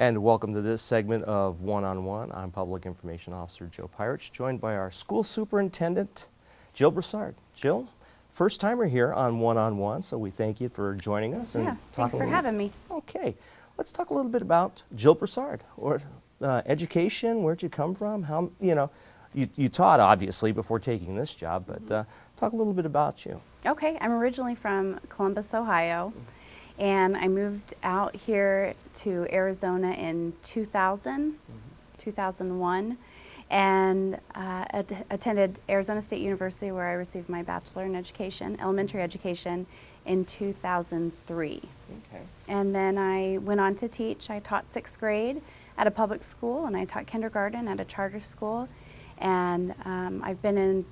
And welcome to this segment of One-on-One. I'm Public Information Officer Joe Pyritz, joined by our school superintendent, Jill Broussard. Jill, first timer here on One-on-One, so we thank you for joining us. Yeah, thanks for having me. Okay, let's talk a little bit about Jill Broussard, or education. Where'd you come from? How, you taught obviously before taking this job, but talk a little bit about you. Okay, I'm originally from Columbus, Ohio, and I moved out here to Arizona in 2001, and attended Arizona State University, where I received my bachelor in education, elementary education, in 2003. Okay. And then I went on to teach. I taught 6th grade at a public school, and I taught kindergarten at a charter school, and I've been in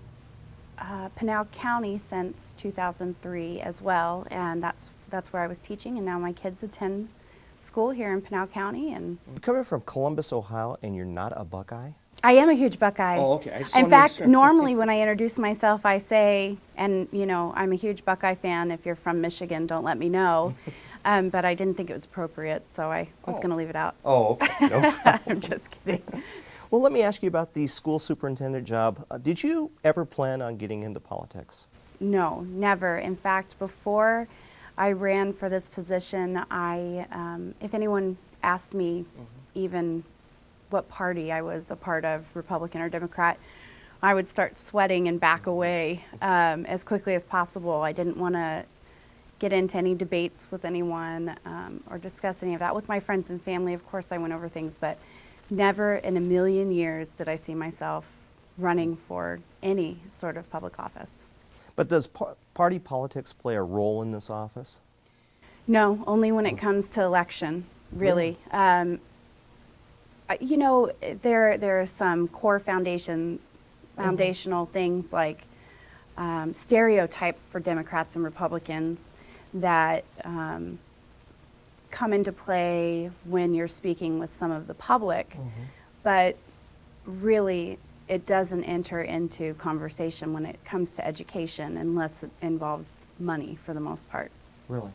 Pinal County since 2003 as well, and that's where I was teaching, and now my kids attend school here in Pinal County. And You're coming from Columbus, Ohio, and you're not a Buckeye? I am a huge Buckeye. Oh, okay. In fact, normally when I introduce myself, I say, and I'm a huge Buckeye fan. If you're from Michigan, don't let me know. But I didn't think it was appropriate, so I was going to leave it out. Oh, okay. No problem. I'm just kidding. Well, let me ask you about the school superintendent job. Did you ever plan on getting into politics? No, never. In fact, before I ran for this position, if anyone asked me even what party I was a part of, Republican or Democrat, I would start sweating and back away as quickly as possible. I didn't want to get into any debates with anyone or discuss any of that. With my friends and family, of course, I went over things, but never in a million years did I see myself running for any sort of public office. But does party politics play a role in this office? No, only when it comes to election, really. There are some core foundational things like stereotypes for Democrats and Republicans that come into play when you're speaking with some of the public, but really it doesn't enter into conversation when it comes to education unless it involves money for the most part. Really?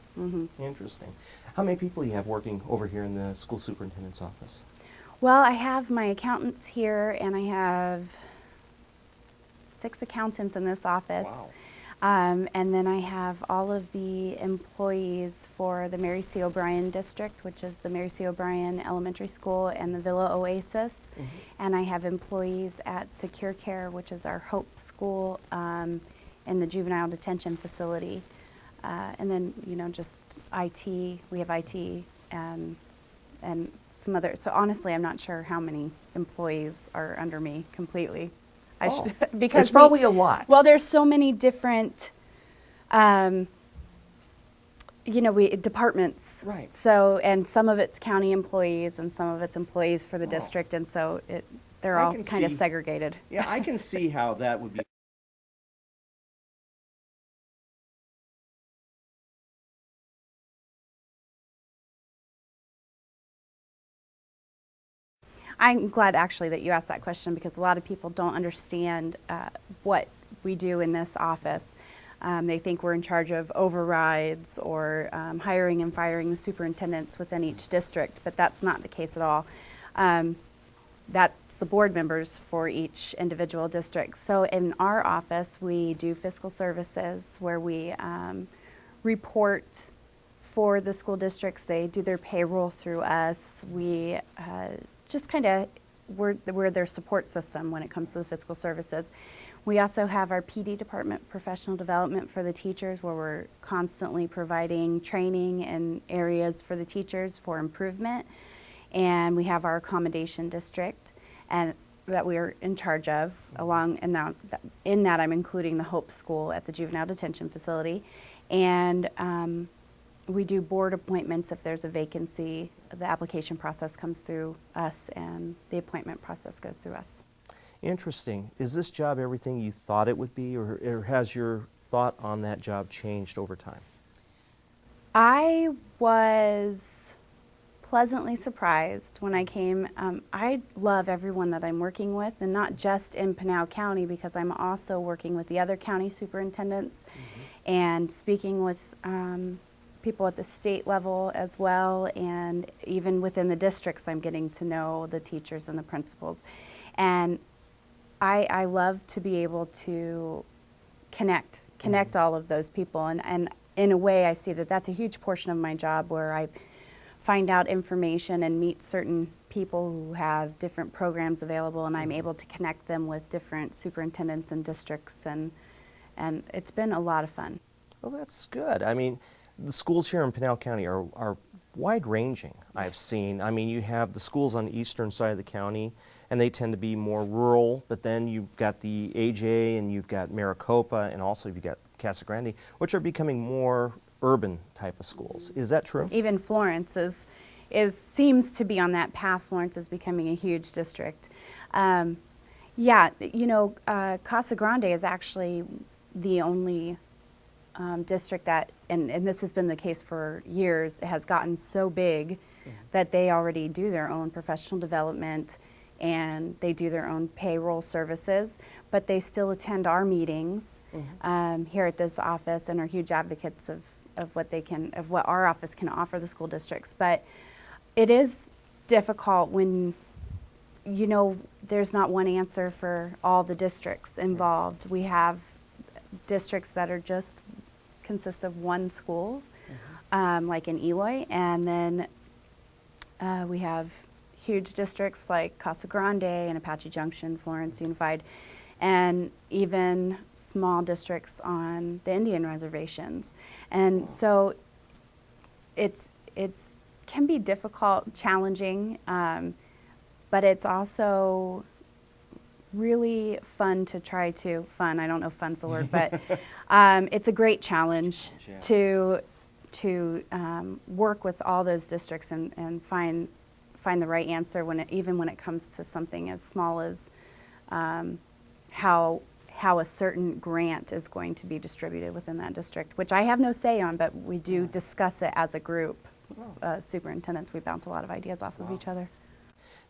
Interesting. How many people do you have working over here in the school superintendent's office? Well, I have my accountants here, and I have 6 accountants in this office. Wow. And then I have all of the employees for the Mary C. O'Brien district, which is the Mary C. O'Brien Elementary School and the Villa Oasis. And I have employees at Secure Care, which is our Hope School in the Juvenile Detention facility. And then, just IT, we have IT and some other, so honestly, I'm not sure how many employees are under me completely. Because it's probably a lot. Well, there's so many different, departments. Right. So, and some of it's county employees and some of it's employees for the district, and so they're all kind of segregated. Yeah, I can see how that would be. I'm glad actually that you asked that question, because a lot of people don't understand what we do in this office. They think we're in charge of overrides or hiring and firing the superintendents within each district, but that's not the case at all. That's the board members for each individual district. So in our office, we do fiscal services where we report for the school districts. They do their payroll through us. We just kind of, we're their support system when it comes to the fiscal services. We also have our PD department, professional development for the teachers, where we're constantly providing training in areas for the teachers for improvement. And we have our accommodation district, and that we're in charge of, and now in that I'm including the Hope School at the Juvenile Detention facility. And we do board appointments if there's a vacancy. The application process comes through us, and the appointment process goes through us. Interesting. Is this job everything you thought it would be, or has your thought on that job changed over time? I was pleasantly surprised when I came. I love everyone that I'm working with, and not just in Pinal County, because I'm also working with the other county superintendents and speaking with people at the state level as well, and even within the districts, I'm getting to know the teachers and the principals. And I love to be able to connect all of those people. And in a way, I see that that's a huge portion of my job, where I find out information and meet certain people who have different programs available, and I'm able to connect them with different superintendents and districts, and it's been a lot of fun. Well, that's good. I mean, the schools here in Pinal County are wide-ranging, I've seen. I mean, you have the schools on the eastern side of the county, and they tend to be more rural, but then you've got the AJ, and you've got Maricopa, and also you've got Casa Grande, which are becoming more urban type of schools. Is that true? Even Florence seems to be on that path. Florence is becoming a huge district. Yeah, you know, Casa Grande is actually the only district that, and this has been the case for years, has gotten so big that they already do their own professional development and they do their own payroll services, but they still attend our meetings here at this office and are huge advocates of what our office can offer the school districts. But it is difficult when, you know, there's not one answer for all the districts involved. We have districts that are just consist of one school, like in Eloy, and then we have huge districts like Casa Grande and Apache Junction, Florence Unified, and even small districts on the Indian reservations. And so it's can be difficult, challenging, but it's also really fun to try to, I don't know if fun's the word, but it's a great challenge to work with all those districts and find the right answer even when it comes to something as small as how a certain grant is going to be distributed within that district, which I have no say on, but we do discuss it as a group. Superintendents, we bounce a lot of ideas off of each other.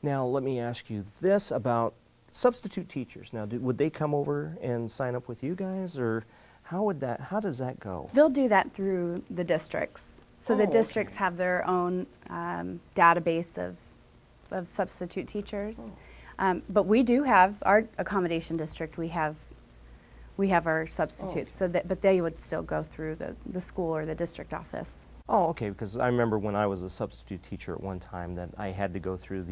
Now, let me ask you this about substitute teachers. Now, would they come over and sign up with you guys, or how does that go? They'll do that through the districts. So the districts have their own database of substitute teachers. But we do have our accommodation district. We have our substitutes, but they would still go through the school or the district office. Oh, okay, because I remember when I was a substitute teacher at one time that I had to go through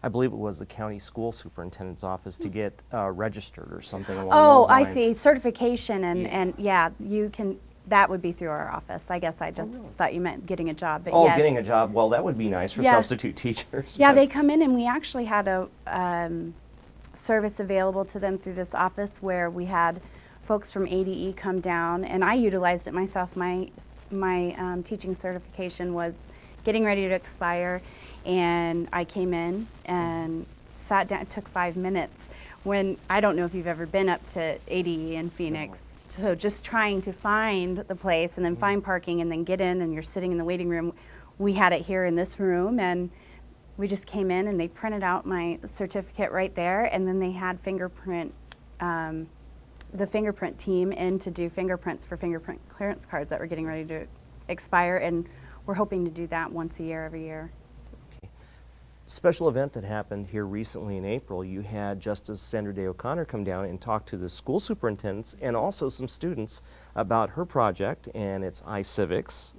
I believe it was the county school superintendent's office to get registered or something along those lines. I see. Certification and you can, that would be through our office. I guess I just thought you meant getting a job, but yes. Getting a job, well, that would be nice for substitute teachers. Yeah, they come in, and we actually had a service available to them through this office where we had folks from ADE come down, and I utilized it myself. My teaching certification was getting ready to expire, and I came in and sat down. It took 5 minutes. When I don't know if you've ever been up to ADE in Phoenix, so just trying to find the place and then find parking and then get in, and you're sitting in the waiting room. We had it here in this room, and we just came in and they printed out my certificate right there, and then they had the fingerprint team in to do fingerprints for fingerprint clearance cards that were getting ready to expire, and we're hoping to do that once a year, every year. Okay. Special event that happened here recently in April, you had Justice Sandra Day O'Connor come down and talk to the school superintendents and also some students about her project and its ICivics.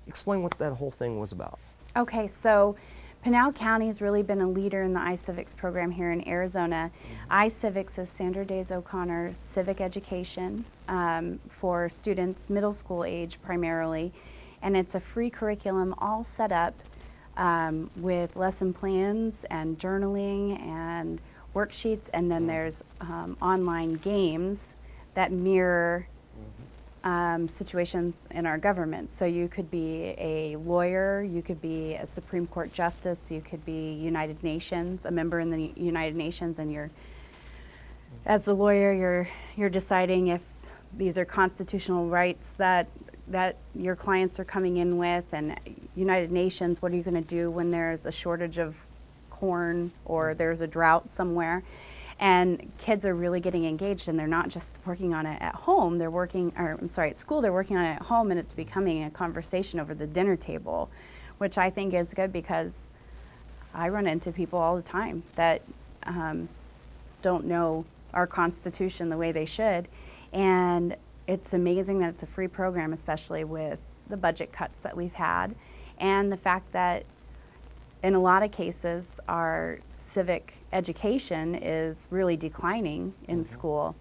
Explain what that whole thing was about. Okay, so Pinal County has really been a leader in the ICivics program here in Arizona. ICivics is Sandra Day O'Connor's civic education for students middle school age primarily, and it's a free curriculum all set up with lesson plans and journaling and worksheets, and then there's online games that mirror situations in our government. So you could be a lawyer, you could be a Supreme Court justice, you could be United Nations, a member in the United Nations, and as the lawyer, you're deciding if these are constitutional rights that your clients are coming in with, and United Nations, what are you going to do when there's a shortage of corn or there's a drought somewhere? And kids are really getting engaged, and they're not just working on it at home, they're working, or I'm sorry, at school, they're working on it at home, and it's becoming a conversation over the dinner table, which I think is good because I run into people all the time that don't know our Constitution the way they should. And it's amazing that it's a free program, especially with the budget cuts that we've had, and the fact that in a lot of cases, our civic education is really declining in school.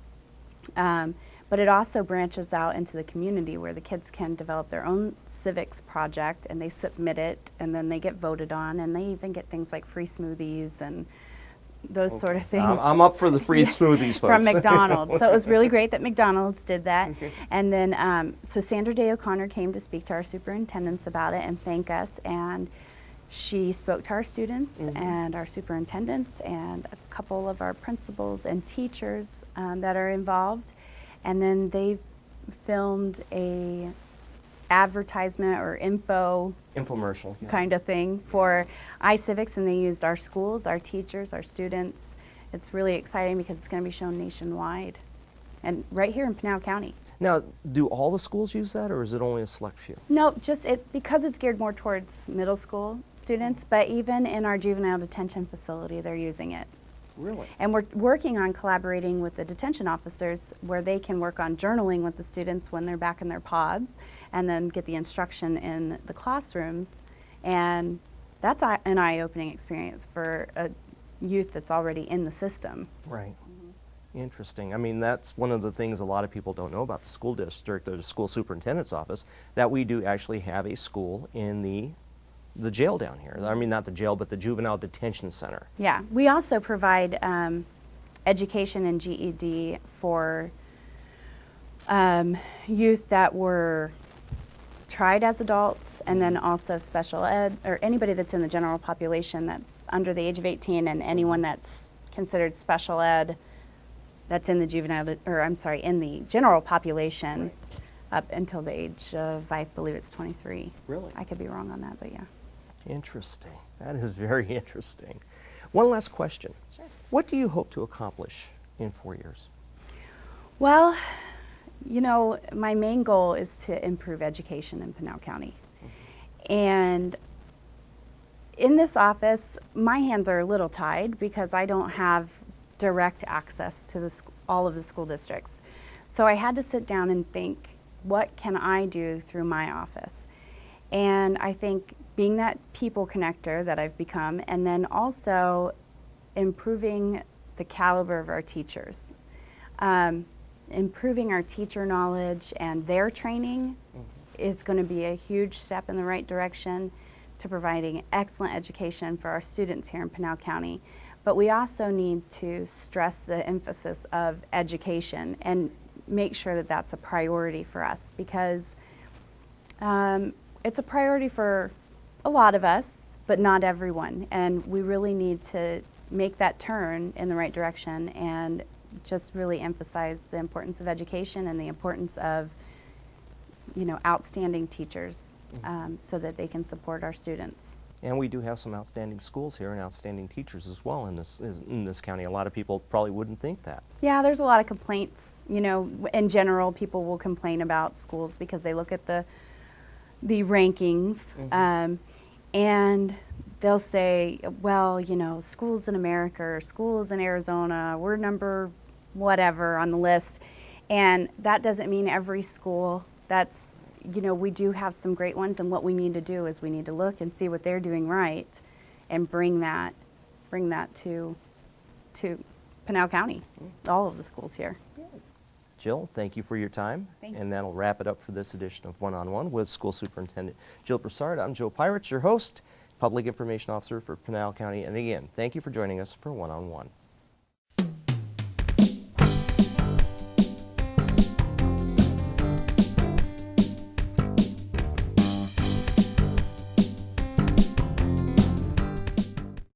But it also branches out into the community where the kids can develop their own civics project, and they submit it, and then they get voted on, and they even get things like free smoothies and those sort of things. I'm up for the free smoothies, folks. From McDonald's. So it was really great that McDonald's did that. And then, so Sandra Day O'Connor came to speak to our superintendents about it and thank us. And she spoke to our students and our superintendents and a couple of our principals and teachers that are involved. And then they filmed a advertisement or infomercial kind of thing for ICivics, and they used our schools, our teachers, our students. It's really exciting because it's going to be shown nationwide and right here in Pinal County. Now, do all the schools use that, or is it only a select few? No, just because it's geared more towards middle school students, but even in our juvenile detention facility, they're using it. Really? And we're working on collaborating with the detention officers where they can work on journaling with the students when they're back in their pods and then get the instruction in the classrooms. And that's an eye-opening experience for a youth that's already in the system. Right. Interesting. I mean, that's one of the things a lot of people don't know about the school district or the school superintendent's office, that we do actually have a school in the jail down here. I mean, not the jail, but the Juvenile Detention Center. Yeah. We also provide education and GED for youth that were tried as adults, and then also special ed, or anybody that's in the general population that's under the age of 18, and anyone that's considered special ed that's in the in the general population up until the age of, I believe it's 23. Really? I could be wrong on that, but yeah. Interesting. That is very interesting. One last question. Sure. What do you hope to accomplish in 4 years? Well, you know, my main goal is to improve education in Pinal County. And in this office, my hands are a little tied because I don't have direct access to all of the school districts. So I had to sit down and think, what can I do through my office? And I think being that people connector that I've become, and then also improving the caliber of our teachers. Improving our teacher knowledge and their training is going to be a huge step in the right direction to providing excellent education for our students here in Pinal County. But we also need to stress the emphasis of education and make sure that that's a priority for us, because it's a priority for a lot of us, but not everyone. And we really need to make that turn in the right direction and just really emphasize the importance of education and the importance of, you know, outstanding teachers so that they can support our students. And we do have some outstanding schools here and outstanding teachers as well in this county. A lot of people probably wouldn't think that. Yeah, there's a lot of complaints. You know, in general, people will complain about schools because they look at the rankings and they'll say, well, you know, schools in America or schools in Arizona, we're number whatever on the list. And that doesn't mean every school. That's, you know, we do have some great ones, and what we need to do is we need to look and see what they're doing right and bring that to Pinal County, all of the schools here. Jill, thank you for your time. Thanks. And that'll wrap it up for this edition of One-on-One with School Superintendent Jill Broussard. I'm Joe Pyritz, your host, Public Information Officer for Pinal County. And again, thank you for joining us for One-on-One.